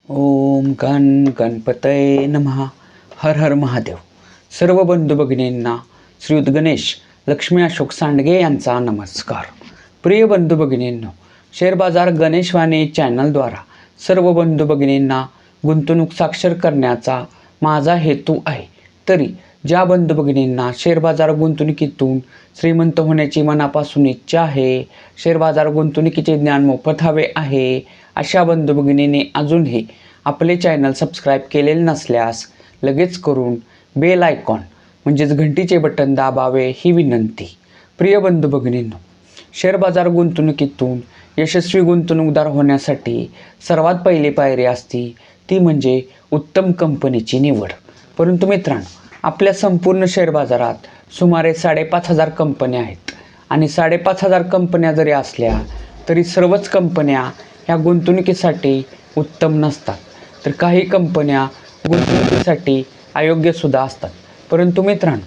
ओम गण गणपतये नमः. हर हर महादेव. सर्व बंधू भगिनींना श्रीयुत गणेश लक्ष्मी अशोक सांडगे यांचा नमस्कार. प्रिय बंधू भगिनींनो, शेअर बाजार गणेश वाणी चॅनलद्वारा सर्व बंधू भगिनींना गुंतवणूक साक्षर करण्याचा माझा हेतू आहे. तरी ज्या बंधू भगिनींना शेअर बाजार गुंतवणुकीतून श्रीमंत होण्याची मनापासून इच्छा आहे, शेअर बाजार गुंतवणुकीचे ज्ञान मोफत हवे आहे, अशा बंधू भगिनींनी अजूनही आपले चॅनल सबस्क्राईब केलेले नसल्यास लगेच करून बेल आयकॉन म्हणजेच घंटीचे बटन दाबावे ही विनंती. प्रिय बंधू भगिनींनो, शेअर बाजार गुंतवणुकीतून यशस्वी गुंतवणूकदार होण्यासाठी सर्वात पहिली पायरी असती ती म्हणजे उत्तम कंपनीची निवड. परंतु मित्रांनो, आपल्या संपूर्ण शेअर बाजारात सुमारे 5,500 कंपन्या आहेत आणि 5,500 कंपन्या जरी असल्या तरी सर्वच कंपन्या ह्या गुंतवणुकीसाठी उत्तम नसतात, तर काही कंपन्या गुंतवणुकीसाठी अयोग्यसुद्धा असतात. परंतु मित्रांनो,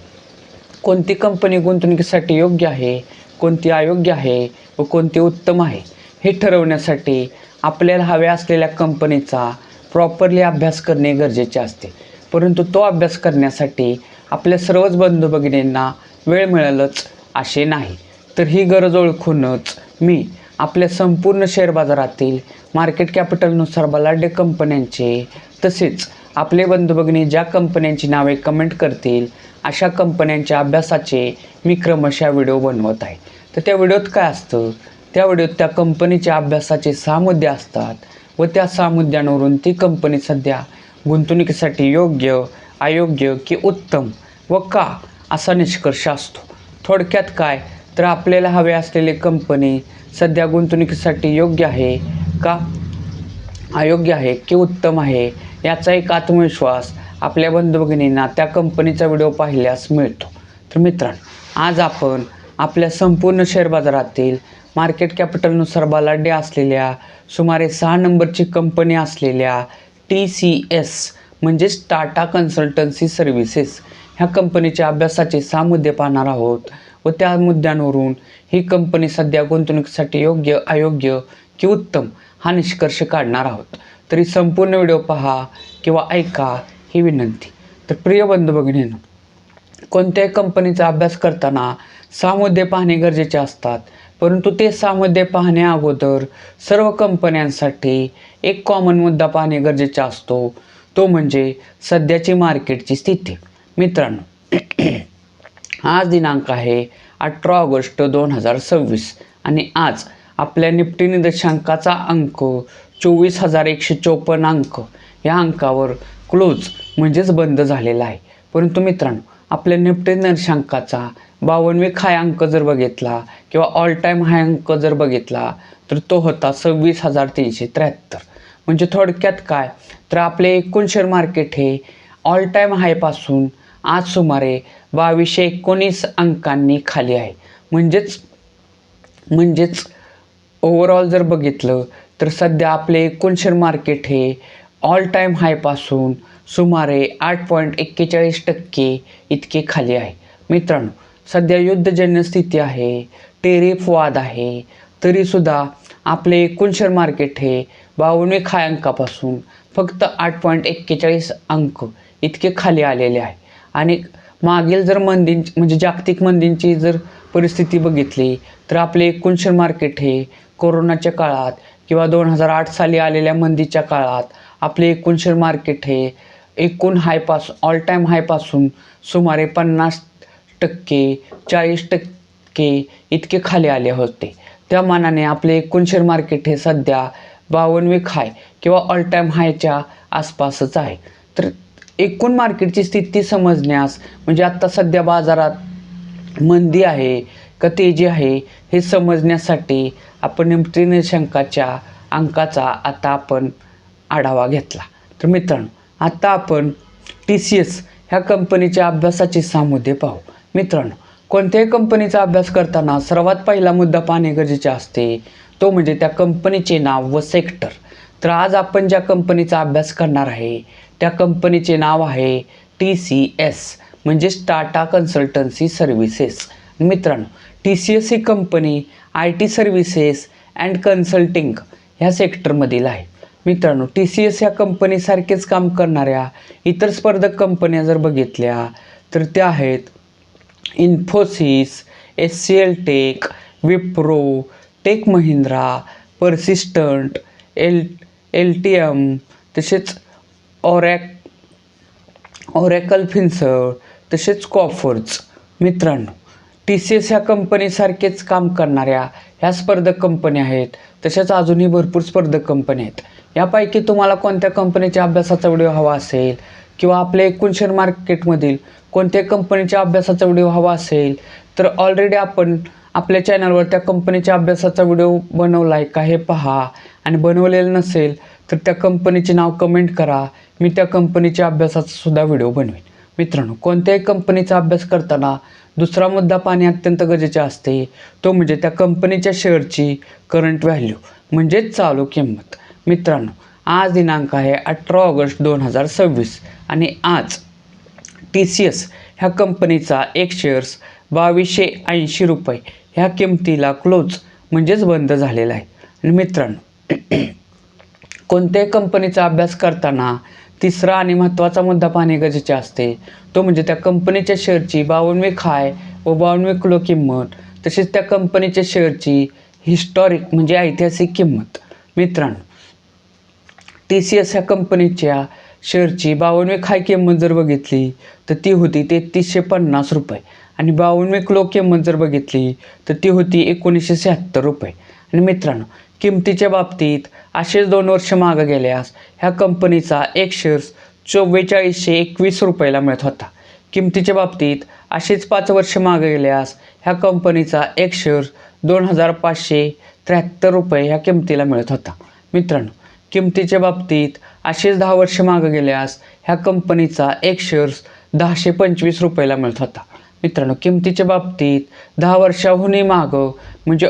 कोणती कंपनी गुंतवणुकीसाठी योग्य आहे, कोणती अयोग्य आहे व कोणती उत्तम आहे हे ठरवण्यासाठी आपल्याला हव्या असलेल्या कंपनीचा प्रॉपरली अभ्यास करणे गरजेचे असते. परंतु तो अभ्यास करण्यासाठी आपल्या सर्वच बंधू भगिनींना वेळ मिळेलच असे नाही. तर ही गरज ओळखूनच मी आपल्या संपूर्ण शेअर बाजारातील मार्केट कॅपिटलनुसार बलाढ्य कंपन्यांचे तसेच आपले बंधू भगिनी ज्या कंपन्यांची नावे कमेंट करतील अशा कंपन्यांच्या अभ्यासाचे मी क्रमशः व्हिडिओ बनवत आहे. तर त्या व्हिडिओत काय असतं, त्या व्हिडिओत त्या कंपनीच्या अभ्यासाचे 6 मुद्दे असतात व त्या 6 मुद्द्यांवरून ती कंपनी सध्या गुंतवणुकीसाठी योग्य, अयोग्य की उत्तम व का असा निष्कर्ष असतो. थोडक्यात काय तर आपल्याला हवे असलेली कंपनी सध्या गुंतवणुकीसाठी योग्य आहे का, अयोग्य आहे की उत्तम आहे याचा एक आत्मविश्वास आपल्या बंधू भगिनींना त्या कंपनीचा व्हिडिओ पाहिल्यास मिळतो. तर मित्रांनो, आज आपण आपल्या संपूर्ण शेअर बाजारातील मार्केट कॅपिटलनुसार बलाढ्य असलेल्या सुमारे 6 नंबरची कंपनी असलेल्या TCS म्हणजेच टाटा कन्सल्टन्सी सर्व्हिसेस ह्या कंपनीच्या अभ्यासाचे 6 मुद्दे पाहणार आहोत व त्या मुद्द्यांवरून ही कंपनी सध्या गुंतवणुकीसाठी योग्य, अयोग्य की उत्तम हा निष्कर्ष काढणार आहोत. तरी संपूर्ण व्हिडिओ पहा किंवा ऐका ही विनंती. तर प्रिय बंधू भगिनींनो, कोणत्याही कंपनीचा अभ्यास करताना 6 मुद्दे पाहणे गरजेचे असतात. परंतु ते 6 मुद्दे पाहण्या अगोदर सर्व कंपन्यांसाठी एक कॉमन मुद्दा पाहणे गरजेचा असतो, तो म्हणजे सध्याची मार्केटची स्थिती. मित्रांनो, आज दिनांक आहे 18 ऑगस्ट 2026 आणि आज आपल्या निफ्टी निर्देशांकाचा अंक 24,154 अंक या अंकावर क्लोज म्हणजेच बंद झालेला आहे. परंतु मित्रांनो, आपल्या निफ्टी निर्देशांकाचा 52 हाय अंक जर बघितला किंवा ऑल टाईम हाय अंक जर बघितला तर तो होता 26,373. म्हणजे थोडक्यात काय तर आपले एकूण शेअर मार्केट हे ऑल टाईम हायपासून आज सुमारे 2219 अंकांनी खाली आहे. म्हणजेच ओव्हरऑल जर बघितलं तर सध्या आपले एकूण शेअर मार्केट हे ऑल टाईम हायपासून सुमारे 8.41% इतके खाली आहे. मित्रांनो, सध्या युद्धजन्य स्थिती आहे, टेरिफ वाद आहे, तरीसुद्धा आपले एकूण शेअर मार्केट हे 52 हाय अंकापासून फक्त 8.41 अंक इतके खाली आलेले आहे. आणि मागील जर म्हणजे जागतिक मंदींची जर परिस्थिती बघितली तर आपले एकूण शेअर मार्केट हे कोरोनाच्या काळात किंवा 2008 साली आलेल्या मंदीच्या काळात आपले एकूण शेअर मार्केट हे एकूण हायपासून ऑल टाईम हायपासून सुमारे 50%, 40% इतके खाली आले होते. त्या मानाने आपले एकूण शेअर मार्केट हे सध्या 52 हाय किंवा ऑल टाईम हायच्या आसपासच आहे. तर एकूण मार्केटची स्थिती समजण्यास म्हणजे आत्ता सध्या बाजारात मंदी आहे का तेजी आहे हे समजण्यासाठी आपण निफ्टी निर्देशांकाच्या अंकाचा आता आपण आढावा घेतला. तर मित्रांनो, आता आपण TCS ह्या कंपनीच्या अभ्यासाचे 6 मुद्दे पाहू. मित्रांनो, कोणत्याही कंपनीचा अभ्यास करताना सर्वात पहिला मुद्दा पाहणे गरजेचे असते, तो म्हणजे त्या कंपनीचे नाव व सेक्टर. तर आज आपण ज्या कंपनीचा अभ्यास करणार आहे त्या कंपनीचे नाव आहे TCS म्हणजेच टाटा कन्सल्टन्सी सर्व्हिसेस. मित्रांनो, TCS he company IT services and consulting ह्या सेक्टरमधील आहे. मित्रांनो, टी सी एस या कंपनीसारखेच काम करणाऱ्या इतर स्पर्धक कंपन्या जर बघितल्या तर त्या आहेत Infosys, HCL Tech, Wipro, Tech Mahindra, Persistent, LTM, तसेच ऑरॅकल फिन्सर्व, तसेच कॉफर्ज. मित्रांनो, टी सी एस ह्या कंपनीसारखेच काम करणाऱ्या ह्या स्पर्धक कंपन्या आहेत. तसेच अजूनही भरपूर स्पर्धक कंपन्या आहेत. यापैकी तुम्हाला कोणत्या कंपनीच्या अभ्यासाचा व्हिडिओ हवा असेल किंवा आपल्या एकूण शेअर मार्केटमधील कोणत्या कंपनीच्या अभ्यासाचा व्हिडिओ हवा असेल तर ऑलरेडी आपण आपल्या चॅनलवर त्या कंपनीच्या अभ्यासाचा व्हिडिओ बनवला आहे का हे पहा, आणि बनवलेलं नसेल तर त्या कंपनीचे नाव कमेंट करा. मी त्या कंपनीच्या अभ्यासाचा सुद्धा व्हिडिओ बनवेन. मित्रांनो, कोणत्याही कंपनीचा अभ्यास करताना दुसरा मुद्दा पाहणे अत्यंत गरजेचे असते, तो म्हणजे त्या कंपनीच्या शेअरची करंट व्हॅल्यू म्हणजेच चालू किंमत. मित्रांनो, आज दिनांक आहे 18 ऑगस्ट 2026 आणि आज टी सी एस ह्या कंपनीचा एक शेअर्स 2280 रुपये ह्या किमतीला क्लोज म्हणजेच बंद झालेला आहे. आणि मित्रांनो, कोणत्याही कंपनीचा अभ्यास करताना तिसरा आणि महत्त्वाचा मुद्दा पाहणे गरजेचे असते, तो म्हणजे त्या कंपनीच्या शेअरची 52वी खाय व 52वी किलो किंमत, तसेच त्या कंपनीच्या शेअरची हिस्टॉरिक म्हणजे ऐतिहासिक किंमत. मित्रांनो, टी सी एस ह्या कंपनीच्या शेअरची 52वी खाय किंमत जर बघितली तर ती होती 3350 रुपये, आणि 52वी किलो किंमत जर बघितली तर ती होती 1976 रुपये. आणि मित्रांनो, किमतीच्या बाबतीत असेच 2 वर्ष मागं गेल्यास ह्या कंपनीचा एक शेअर्स 4421 रुपयाला मिळत होता. किमतीच्या बाबतीत असेच 5 वर्ष मागे गेल्यास ह्या कंपनीचा एक शेअर्स 2573 रुपये ह्या किमतीला मिळत होता. मित्रांनो, किमतीच्या बाबतीत असेच 10 वर्ष मागे गेल्यास ह्या कंपनीचा एक शेअर्स 1025 रुपयाला मिळत होता. मित्रांनो, किमतीच्या बाबतीत 10 वर्षाहूनही मागं म्हणजे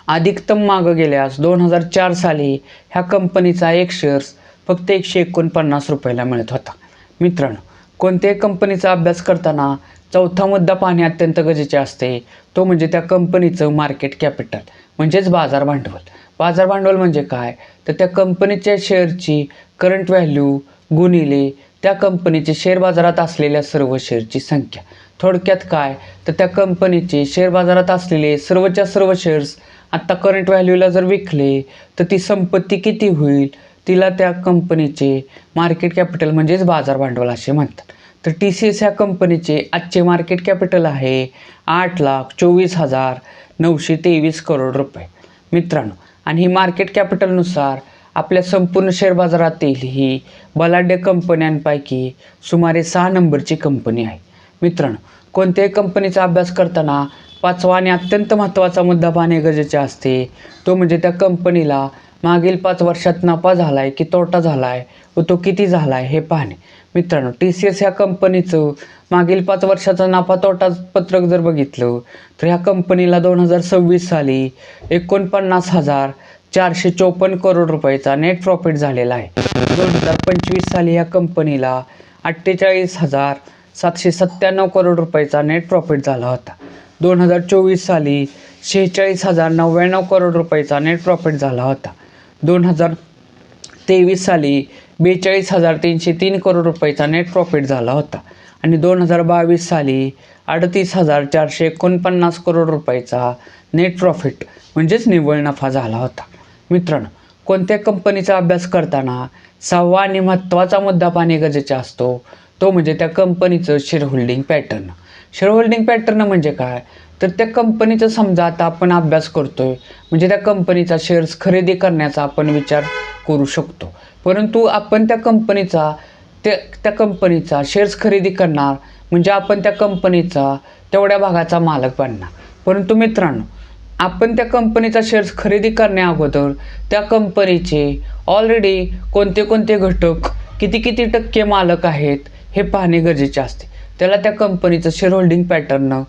अधिकतम मागं गेल्यास 2004 साली ह्या कंपनीचा एक शेअर्स फक्त 149 रुपयाला मिळत होता. मित्रांनो, कोणत्याही कंपनीचा अभ्यास करताना चौथा मुद्दा पाहणे अत्यंत गरजेचे असते, तो म्हणजे त्या कंपनीचं मार्केट कॅपिटल म्हणजेच बाजार भांडवल. बाजार भांडवल म्हणजे काय तर त्या कंपनीच्या शेअरची करंट व्हॅल्यू गुणिले त्या कंपनीचे शेअर बाजारात असलेल्या सर्व शेअरची संख्या. थोडक्यात काय तर त्या कंपनीचे शेअर बाजारात असलेले सर्वच्या सर्व शेअर्स आत्ता करंट व्हॅल्यूला जर विकले तर ती संपत्ती किती होईल, तिला त्या कंपनीचे मार्केट कॅपिटल म्हणजेच बाजार भांडवल असे म्हणतात. तर टी सी एस ह्या कंपनीचे आजचे मार्केट कॅपिटल आहे 8,24,923 करोड रुपये. मित्रांनो, आणि ही मार्केट कॅपिटलनुसार आपल्या संपूर्ण शेअर बाजारातील ही बलाढ्य कंपन्यांपैकी सुमारे 6 नंबरची कंपनी आहे. मित्रांनो, कोणत्याही कंपनीचा अभ्यास करताना 5वा आणि अत्यंत महत्त्वाचा मुद्दा पाहणे गरजेचे असते, तो म्हणजे त्या कंपनीला मागील 5 वर्षात नफा झाला आहे की तोटा झाला आहे व तो किती झाला आहे हे पाहणे. मित्रांनो, टी सी एस ह्या कंपनीचं मागील 5 वर्षाचा नफा तोटा पत्रक जर बघितलं तर ह्या कंपनीला 2026 साली 49,454 करोड रुपयाचा नेट प्रॉफिट झालेला आहे. 2025 साली ह्या कंपनीला 48,797 करोड रुपयाचा नेट प्रॉफिट झाला होता. 2024 साली 46,099 करोड रुपयाचा नेट प्रॉफिट झाला होता. 2023 साली 42,303 करोड रुपयाचा नेट प्रॉफिट झाला होता. आणि 2022 साली 38,449 करोड रुपयाचा नेट प्रॉफिट म्हणजेच निव्वळ नफा झाला होता. मित्रांनो, कोणत्या कंपनीचा अभ्यास करताना 6वा आणि महत्त्वाचा मुद्दा पाहणे गरजेचे असतो, तो म्हणजे त्या कंपनीचं share holding pattern. Share holding pattern म्हणजे काय तर त्या कंपनीचं समजा आता आपण अभ्यास करतोय म्हणजे त्या कंपनीचा शेअर्स खरेदी करण्याचा आपण विचार करू शकतो, परंतु आपण त्या कंपनीचा शेअर्स खरेदी करणार म्हणजे आपण त्या कंपनीचा तेवढ्या भागाचा मालक बनणार. परंतु मित्रांनो, आपण त्या कंपनीचा शेअर्स खरेदी करण्या अगोदर त्या कंपनीचे ऑलरेडी कोणते कोणते घटक किती टक्के मालक आहेत हे पाहणे गरजेचे असते. त्याला त्या कंपनीचं शेअर होल्डिंग पॅटर्न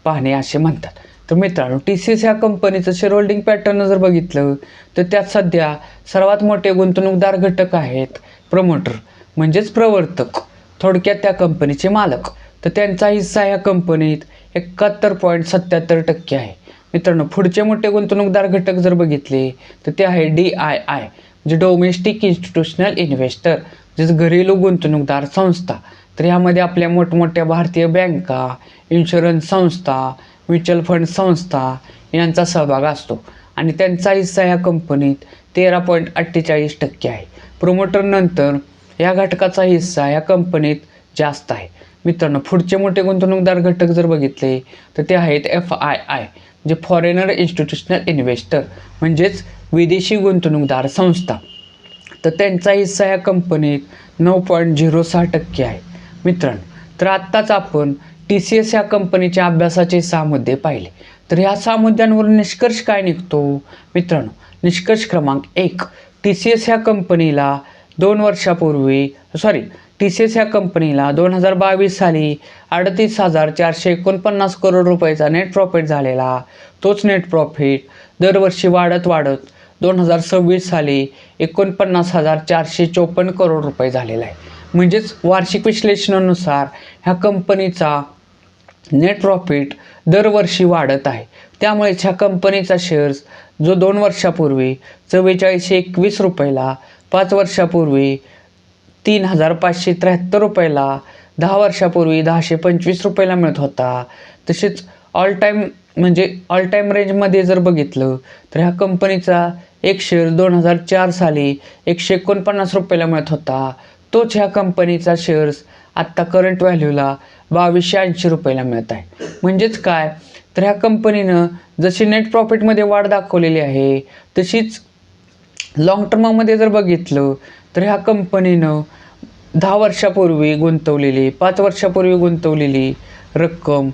पाहणे असे म्हणतात. तर मित्रांनो, टी सी एस ह्या कंपनीचं शेअर होल्डिंग पॅटर्न जर बघितलं तर त्यात सध्या सर्वात मोठे गुंतवणूकदार घटक आहेत प्रमोटर म्हणजेच प्रवर्तक, थोडक्यात त्या कंपनीचे मालक. तर त्यांचा हिस्सा ह्या कंपनीत 71.77% आहे. मित्रांनो, पुढचे मोठे गुंतवणूकदार घटक जर बघितले तर ते आहे DII जे डोमेस्टिक इन्स्टिट्यूशनल इन्व्हेस्टर, जसं घरेलू गुंतवणूकदार संस्था, तर ह्यामध्ये आपल्या मोठमोठ्या भारतीय बँका, इन्शुरन्स संस्था, म्युच्युअल फंड संस्था यांचा सहभाग असतो आणि त्यांचा हिस्सा ह्या कंपनीत 13.48% आहे. प्रमोटरनंतर या घटकाचा हिस्सा या कंपनीत जास्त आहे. मित्रांनो, पुढचे मोठे गुंतवणूकदार घटक जर बघितले तर ते आहेत FII, म्हणजे फॉरेनर इन्स्टिट्यूशनल इन्व्हेस्टर, म्हणजेच विदेशी गुंतवणूकदार संस्था. तर त्यांचा हिस्सा या कंपनीत 9.06% आहे. मित्रांनो, तर आत्ताच आपण TCS या कंपनीच्या अभ्यासाचे 6 मुद्दे पाहिले. तर ह्या 6 मुद्द्यांवरून निष्कर्ष काय निघतो? मित्रांनो, निष्कर्ष क्रमांक 1, TCS ह्या कंपनीला 2022 साली 38,449 करोड रुपयाचा नेट प्रॉफिट झालेला. तोच नेट प्रॉफिट दरवर्षी वाढत 2026 साली 49,454 करोड रुपये झालेला आहे. म्हणजेच वार्षिक विश्लेषणानुसार ह्या कंपनीचा नेट प्रॉफिट दरवर्षी वाढत आहे. त्यामुळेच ह्या कंपनीचा शेअर्स जो 2 वर्षापूर्वी 4421 रुपयाला, 5 वर्षापूर्वी 3573 रुपयाला, 10 वर्षापूर्वी 1125 रुपयाला मिळत होता. तसेच ऑल टाईम रेंजमध्ये जर बघितलं तर ह्या कंपनीचा एक शेअर 2004 साली 149 रुपयाला मिळत होता. तोच ह्या कंपनीचा शेअर्स आत्ता करंट व्हॅल्यूला 2280 रुपयाला मिळत आहे. म्हणजेच काय, तर ह्या कंपनीनं जशी नेट प्रॉफिटमध्ये वाढ दाखवलेली आहे तशीच लॉंग टर्ममध्ये जर बघितलं तर ह्या कंपनीनं 10 वर्षापूर्वी गुंतवलेली, 5 वर्षापूर्वी गुंतवलेली रक्कम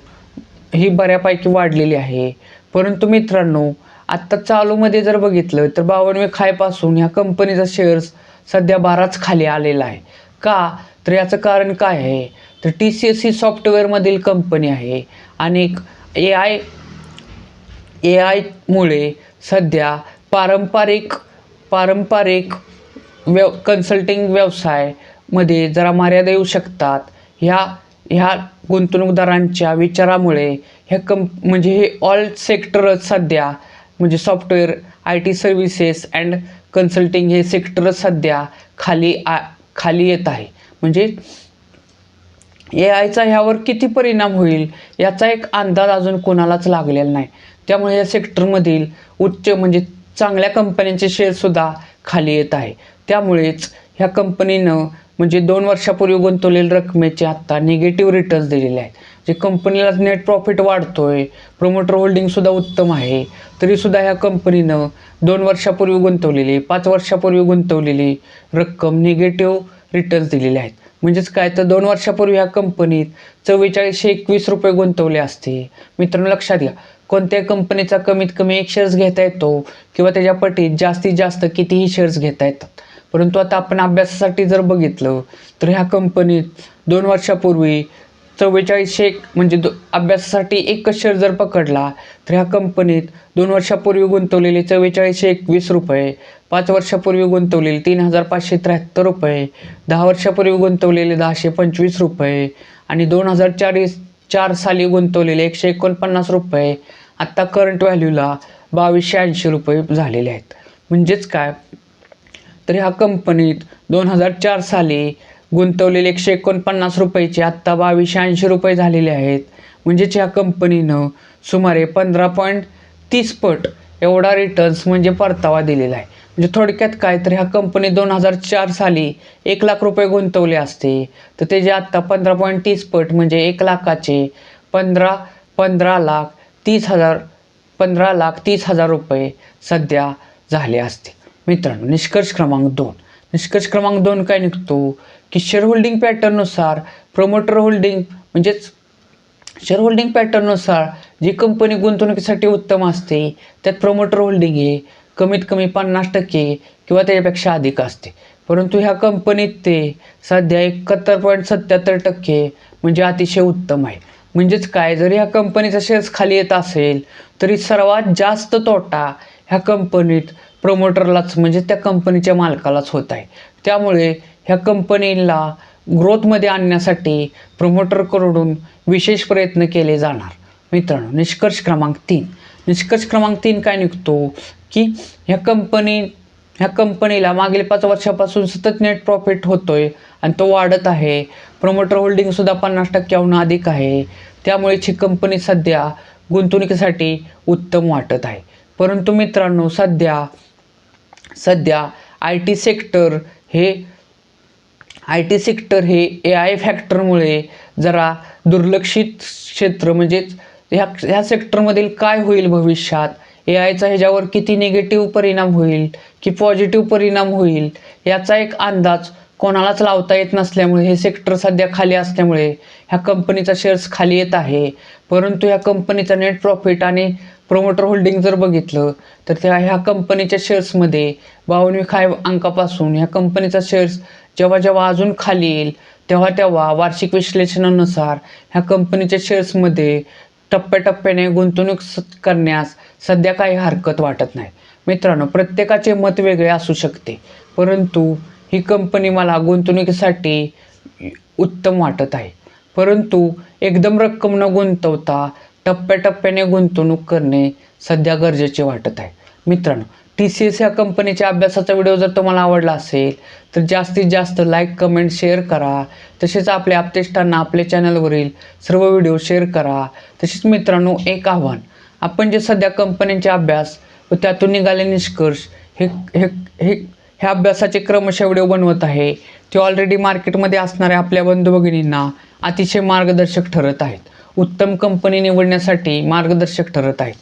ही बऱ्यापैकी वाढलेली आहे. परंतु मित्रांनो, आत्ता चालूमध्ये जर बघितलं तर 52 खायपासून ह्या कंपनीचा शेअर्स सध्या 12च खाली आलेला आहे. का? तर याचं कारण काय आहे? तर TCS ही सॉफ्टवेअरमधील कंपनी आहे आणि AI मुळे सध्या पारंपरिक कन्सल्टिंग व्यवसायामध्ये जरा मर्यादा येऊ शकतात. ह्या गुंतवणूकदारांच्या विचारामुळे म्हणजे हे ऑल सेक्टरच सध्या, म्हणजे software, IT services and consulting हे सेक्टरच सध्या खाली येत आहे. म्हणजे AIचा ह्यावर किती परिणाम होईल याचा एक अंदाज अजून कोणालाच लागलेला नाही. त्यामुळे या सेक्टरमधील म्हणजे चांगल्या कंपन्यांचे शेअरसुद्धा खाली येत आहे. त्यामुळेच ह्या कंपनीनं म्हणजे 2 वर्षापूर्वी गुंतवलेल्या रकमेचे आत्ता निगेटिव्ह रिटर्न्स दिलेले आहेत. जे कंपनीला नेट प्रॉफिट वाढतोय, प्रमोटर होल्डिंगसुद्धा उत्तम आहे, तरीसुद्धा ह्या कंपनीनं 2 वर्षापूर्वी गुंतवलेली, 5 वर्षापूर्वी गुंतवलेली रक्कम निगेटिव्ह रिटर्न्स दिलेले आहेत. म्हणजेच काय, तर 2 वर्षापूर्वी ह्या कंपनीत 4421 रुपये गुंतवले असते. मित्रांनो, लक्षात घ्या, कोणत्याही कंपनीचा कमीत कमी 1 शेअर्स घेता येतो किंवा त्याच्या पटीत जास्तीत जास्त कितीही शेअर्स घेता येतात. परंतु आता आपण अभ्यासासाठी जर बघितलं तर ह्या कंपनीत 2 वर्षापूर्वी 4400 म्हणजे अभ्यासासाठी एकच शेअर जर पकडला तर ह्या कंपनीत 2 वर्षापूर्वी गुंतवलेले 4421 रुपये, 5 वर्षापूर्वी गुंतवलेले 3573 रुपये, 10 वर्षापूर्वी गुंतवलेले 1125 रुपये आणि 2004 साली गुंतवलेले 149 रुपये आत्ता करंट व्हॅल्यूला 2280 रुपये झालेले आहेत. म्हणजेच काय, तर ह्या कंपनीत 2004 साली गुंतवलेले 149 रुपयाचे आत्ता 2280 रुपये झालेले आहेत. म्हणजेच ह्या कंपनीनं सुमारे 15.30 पट एवढा रिटर्न्स म्हणजे परतावा दिलेला आहे. म्हणजे थोडक्यात काय, तर ह्या कंपनी 2004 साली 1 लाख रुपये गुंतवले असते तर त्याचे आत्ता 15.30 पट म्हणजे 1 लाखाचे 15,30,000 रुपये सध्या झाले असते. मित्रांनो, निष्कर्ष क्रमांक 2 काय निघतो की शेअर होल्डिंग पॅटर्ननुसार प्रमोटर होल्डिंग म्हणजेच शेअर होल्डिंग पॅटर्ननुसार जी कंपनी गुंतवणुकीसाठी उत्तम असते त्यात प्रमोटर होल्डिंग हे कमीत कमी 50% किंवा त्याच्यापेक्षा अधिक असते. परंतु ह्या कंपनीत ते सध्या 71.77% म्हणजे अतिशय उत्तम आहे. म्हणजेच काय, जर ह्या कंपनीचा शेअर्स खाली येत असेल तरी सर्वात जास्त तोटा ह्या कंपनीत प्रमोटरलाच म्हणजे त्या कंपनीच्या मालकालाच होत आहे. त्यामुळे ह्या कंपनीला ग्रोथमध्ये आणण्यासाठी प्रमोटरकडून विशेष प्रयत्न केले जाणार. मित्रांनो, निष्कर्ष क्रमांक 3 काय निघतो की ह्या ह्या कंपनीला मागील 5 वर्षापासून सतत नेट प्रॉफिट होतोय आणि तो वाढत आहे. प्रमोटर होल्डिंगसुद्धा 50%हून अधिक आहे. त्यामुळेच ही कंपनी सध्या गुंतवणुकीसाठी उत्तम वाटत आहे. परंतु मित्रांनो, सध्या आय टी सेक्टर हे AI फॅक्टरमुळे जरा दुर्लक्षित क्षेत्र, म्हणजेच ह्या सेक्टरमधील काय होईल भविष्यात, AIचा ह्याच्यावर किती निगेटिव्ह परिणाम होईल की पॉझिटिव्ह परिणाम होईल, याचा एक अंदाज कोणालाच लावता येत नसल्यामुळे हे सेक्टर सध्या खाली असल्यामुळे ह्या कंपनीचा शेअर्स खाली येत आहे. परंतु ह्या कंपनीचा नेट प्रॉफिट आणि प्रमोटर होल्डिंग जर बघितलं तर ह्या कंपनीच्या शेअर्समध्ये 52 अंकापासून ह्या कंपनीचा शेअर्स जेव्हा अजून खाली येईल तेव्हा वार्षिक विश्लेषणानुसार ह्या कंपनीच्या शेअर्समध्ये टप्प्याटप्प्याने गुंतवणूक करण्यास सध्या काही हरकत वाटत नाही. मित्रांनो, प्रत्येकाचे मत वेगळे असू शकते, परंतु ही कंपनी मला गुंतवणुकीसाठी उत्तम वाटत आहे. परंतु एकदम रक्कम न गुंतवता टप्प्याटप्प्याने गुंतवणूक करणे सध्या गरजेचे वाटत आहे. मित्रांनो, TCS या कंपनीच्या अभ्यासाचा व्हिडिओ जर तुम्हाला आवडला असेल तर जास्तीत जास्त लाईक, कमेंट, शेअर करा. तसेच आपल्या आप्तेष्टांना आपल्या चॅनलवरील सर्व व्हिडिओ शेअर करा. तसेच मित्रांनो, एक आव्हान, आपण जे सध्या कंपन्यांचे अभ्यास व त्यातून निघाले निष्कर्ष ह्या अभ्यासाचे क्रमशः व्हिडिओ बनवत आहे, ते ऑलरेडी मार्केटमध्ये असणाऱ्या आपल्या बंधू भगिनींना अतिशय मार्गदर्शक ठरत आहेत, उत्तम कंपनी निवडण्यासाठी मार्गदर्शक ठरत आहेत.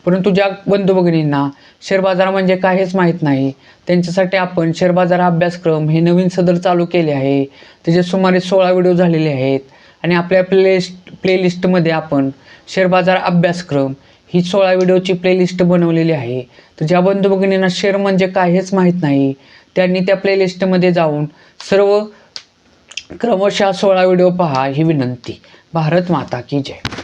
परंतु ज्या बंधू भगिनींना शेअर बाजार म्हणजे काहीच माहीत नाही, त्यांच्यासाठी आपण शेअर बाजार अभ्यासक्रम हे नवीन सदर चालू केले आहे. त्याचे सुमारे 16 व्हिडिओ झालेले आहेत आणि आपल्या प्लेलिस्टमध्ये आपण शेअर बाजार अभ्यासक्रम ही 16 व्हिडिओची प्लेलिस्ट बनवलेली आहे. तर ज्या बंधू भगिनींना शेअर म्हणजे काहीच माहीत नाही त्यांनी त्या प्लेलिस्टमध्ये जाऊन सर्व क्रमशः 16 व्हिडिओ पहा ही विनंती. भारत माता की जय.